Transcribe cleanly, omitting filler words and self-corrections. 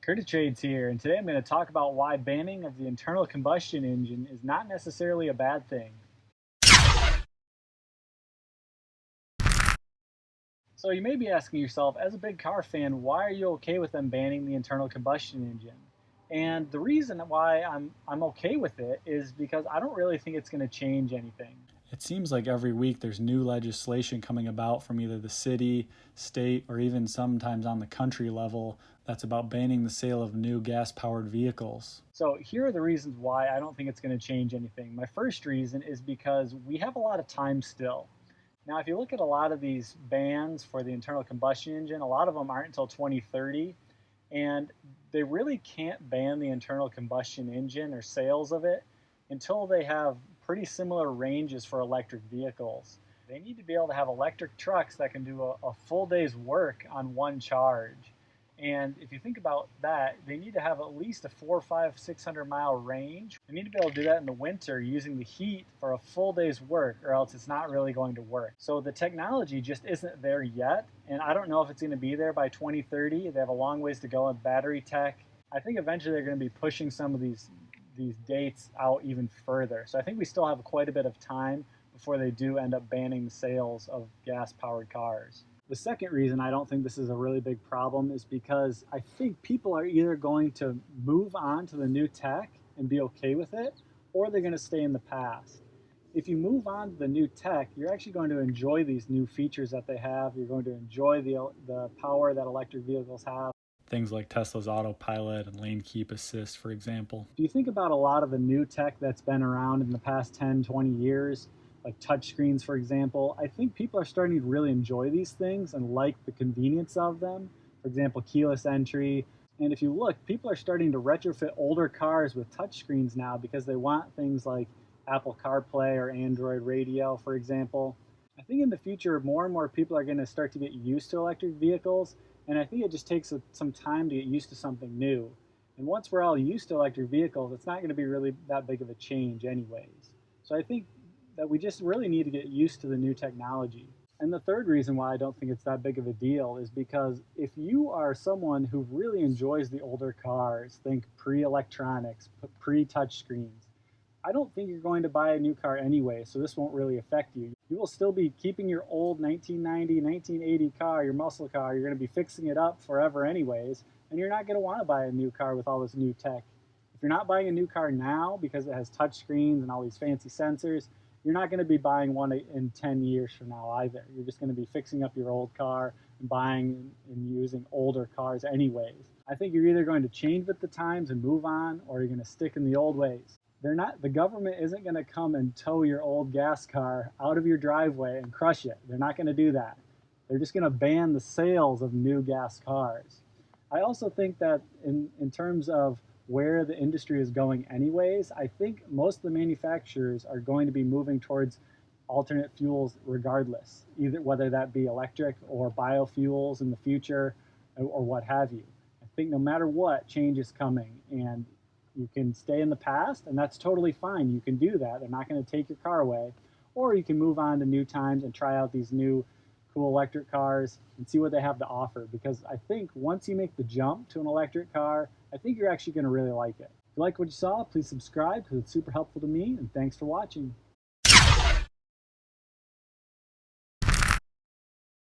Curtis Trades here, and today I'm going to talk about why banning of the internal combustion engine is not necessarily a bad thing. So you may be asking yourself, as a big car fan, why are you okay with them banning the internal combustion engine? And the reason why I'm okay with it is because I don't really think it's going to change anything. It seems like every week there's new legislation coming about from either the city, state, or even sometimes on the country level that's about banning the sale of new gas-powered vehicles. So here are the reasons why I don't think it's going to change anything. My first reason is because we have a lot of time still. Now, if you look at a lot of these bans for the internal combustion engine, a lot of them aren't until 2030, and they really can't ban the internal combustion engine or sales of it until they have pretty similar ranges for electric vehicles. They need to be able to have electric trucks that can do a full day's work on one charge. And if you think about that, they need to have at least a 400, 500, 600-mile range. They need to be able to do that in the winter using the heat for a full day's work, or else it's not really going to work. So the technology just isn't there yet, and I don't know if it's going to be there by 2030. They have a long ways to go in battery tech. I think eventually they're going to be pushing some of these dates out even further. So I think we still have quite a bit of time before they do end up banning the sales of gas-powered cars. The second reason I don't think this is a really big problem is because I think people are either going to move on to the new tech and be okay with it, or they're going to stay in the past. If you move on to the new tech, you're actually going to enjoy these new features that they have. You're going to enjoy the power that electric vehicles have. Things like Tesla's autopilot and lane keep assist, for example. If you think about a lot of the new tech that's been around in the past 10, 20 years, like touchscreens, for example, I think people are starting to really enjoy these things and like the convenience of them. For example, keyless entry. And if you look, people are starting to retrofit older cars with touchscreens now because they want things like Apple CarPlay or Android Radio, for example. I think in the future, more and more people are going to start to get used to electric vehicles, and I think it just takes some time to get used to something new. And once we're all used to electric vehicles, it's not going to be really that big of a change anyways. So I think that we just really need to get used to the new technology. And the third reason why I don't think it's that big of a deal is because if you are someone who really enjoys the older cars, think pre-electronics, pre-touchscreens, I don't think you're going to buy a new car anyway, so this won't really affect you. You will still be keeping your old 1990, 1980 car, your muscle car. You're going to be fixing it up forever anyways, and you're not going to want to buy a new car with all this new tech. If you're not buying a new car now because it has touchscreens and all these fancy sensors, you're not going to be buying one in 10 years from now either. You're just going to be fixing up your old car and buying and using older cars anyways. I think you're either going to change with the times and move on, or you're going to stick in the old ways. The government isn't going to come and tow your old gas car out of your driveway and crush it. They're not going to do that. They're just going to ban the sales of new gas cars. I also think that in terms of where the industry is going anyways, I think most of the manufacturers are going to be moving towards alternate fuels regardless, either whether that be electric or biofuels in the future or what have you. I think no matter what, change is coming, and you can stay in the past, and that's totally fine. You can do that. They're not going to take your car away. Or you can move on to new times and try out these new cool electric cars and see what they have to offer. Because I think once you make the jump to an electric car, I think you're actually going to really like it. If you like what you saw, please subscribe because it's super helpful to me, and thanks for watching.